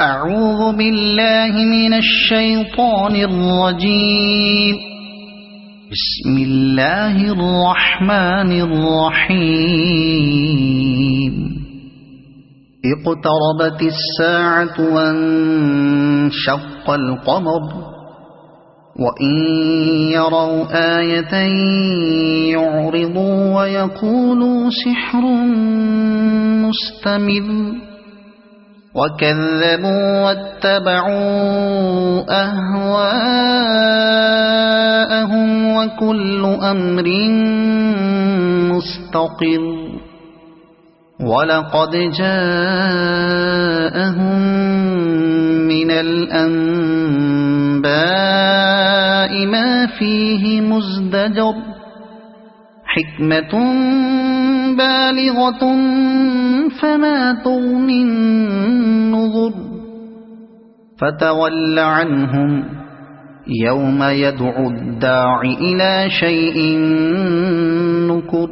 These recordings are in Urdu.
أعوذ بالله من الشيطان الرجيم. بسم الله الرحمن الرحيم. اقتربت الساعة وانشق القمر وإن يروا آية يعرضوا ويقولوا سحر مستمر وكذبوا واتبعوا أهواءهم وكل أمر مستقر ولقد جاءهم من الأنباء ما فيه مزدجر حكمة بالغة فما تغني النذر فتول عنهم يوم يدعو الداع إلى شيء نكر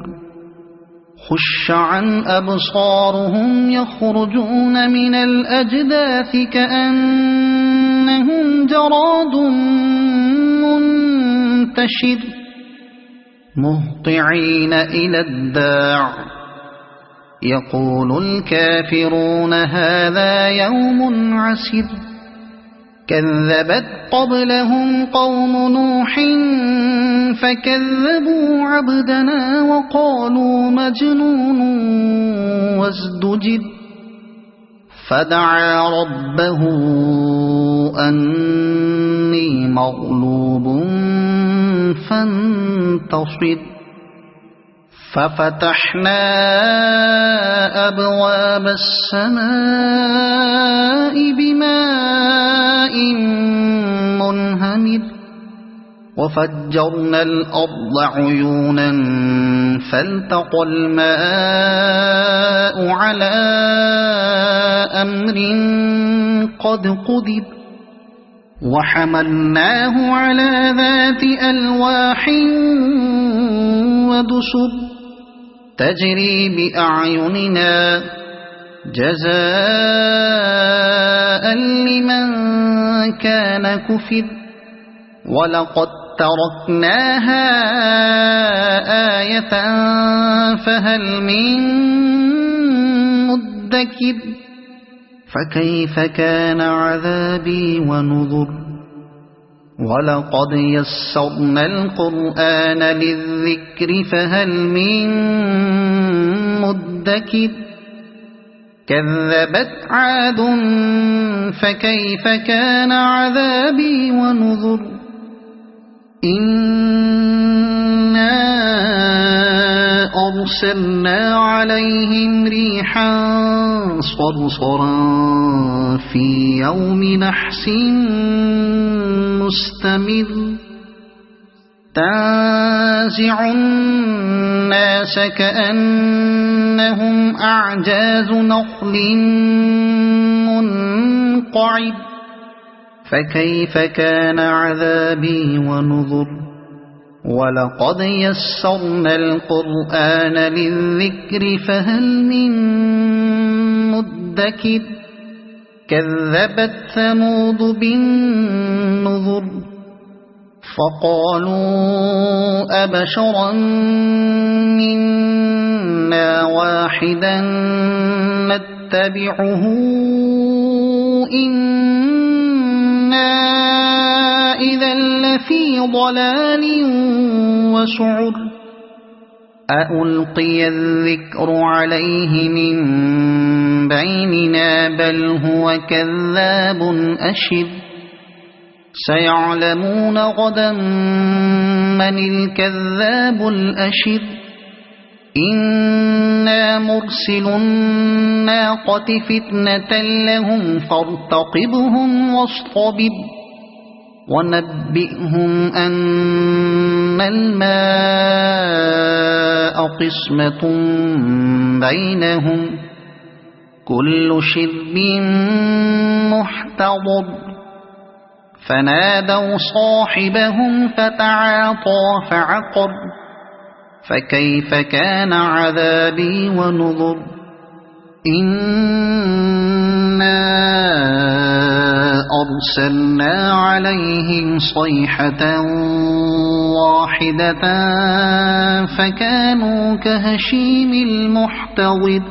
خش عن أبصارهم يخرجون من الأجداث كأنهم جراد منتشر مهطعين إلى الداع يقول الكافرون هذا يوم عسر كذبت قبلهم قوم نوح فكذبوا عبدنا وقالوا مجنون وازدجر فدعا ربه أني مغلوب فانتصر ففتحنا أبواب السماء بماء منهمر وفجرنا الأرض عيونا فالتقى الماء على أمر قد قدر وحملناه على ذات ألواح ودسر تجري بأعيننا جزاء لمن كان كفر ولقد تركناها آية فهل من مدكر فكيف كان عذابي ونذر ولقد يسرنا القرآن للذكر فهل من مدكر كذبت عاد فكيف كان عذابي ونذر إنا أرسلنا عليهم ريحا صرصرا في يوم نحس مستمر تنزع الناس كأنهم أعجاز نخل منقعر فكيف كان عذابي ونذر ولقد يسرنا القرآن للذكر فهل من مدكر كذبت ثمود بالنذر فقالوا أبشرا منا واحدا نتبعه إنا إذا لفي ضلال وسعر أألقي الذكر عليه من بيننا بل هو كذاب أشر سيعلمون غدا من الكذاب الأشر إنا مرسل الناقة فتنة لهم فارتقبهم واصطبر ونبئهم أن الماء قسمة بينهم كل شرب محتضر فنادوا صاحبهم فتعاطى فعقر فكيف كان عذابي ونذر إنا أرسلنا عليهم صيحة واحدة فكانوا كهشيم المحتضر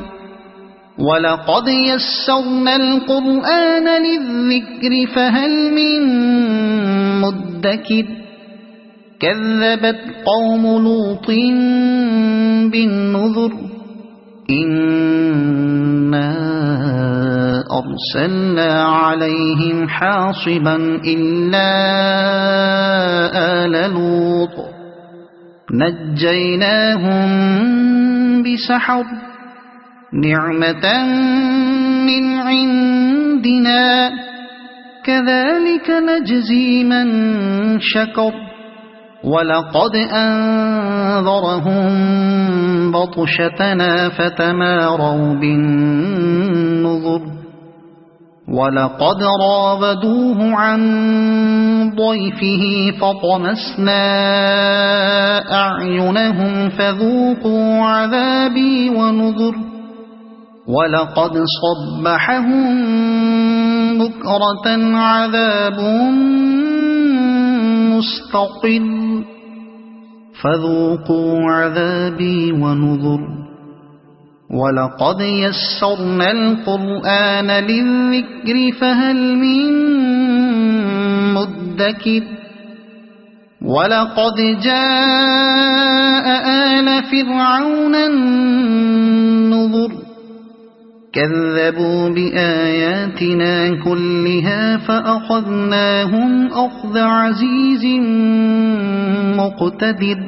ولقد يسرنا القرآن للذكر فهل من مدكر كذبت قوم لوط بالنذر إنا أرسلنا عليهم حاصبا إلا آل لوط نجيناهم بسحر نعمة من عندنا كذلك نجزي من شكر ولقد أنذرهم بطشتنا فتماروا بالنذر ولقد راودوه عن ضيفه فطمسنا أعينهم فذوقوا عذابي ونذر ولقد صبحهم بكرة عذاب مستقل فذوقوا عذابي ونذر ولقد يسرنا القرآن للذكر فهل من مدكر ولقد جاء آل فرعون النذر كذبوا بآياتنا كلها فأخذناهم أخذ عزيز مقتدر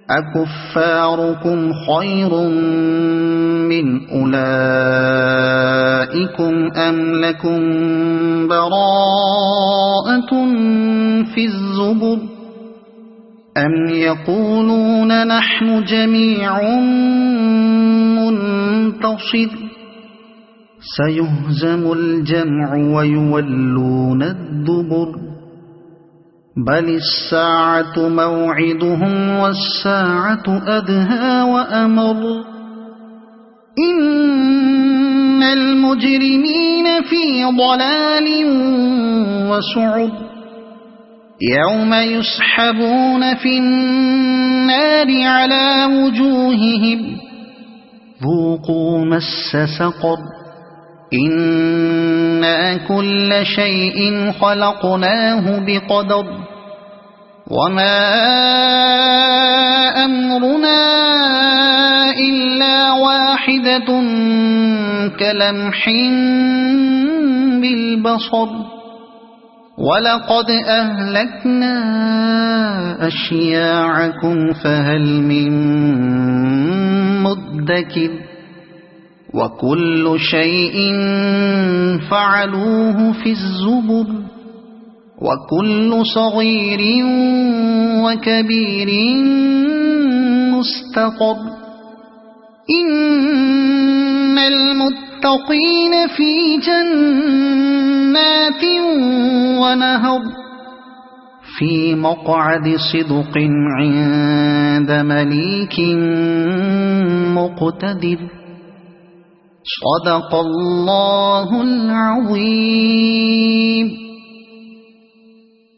أكفاركم خير من أولئكم أم لكم براءة في الزبر أم يقولون نحن جميع منتصر سيهزم الجمع ويولون الدبر بل الساعة موعدهم والساعة أدهى وأمر إن المجرمين في ضلال وسعر يوم يسحبون في النار على وجوههم ذوقوا مس سقر إنا كل شيء خلقناه بقدر وما أمرنا إلا واحدة كلمح بالبصر ولقد أهلكنا أشياعكم فهل من مدكر وكل شيء فعلوه في الزبر وكل صغير وكبير مستقر إن المتقين في جنات ونهر في مقعد صدق عند مليك مقتدر صدق الله العظيم.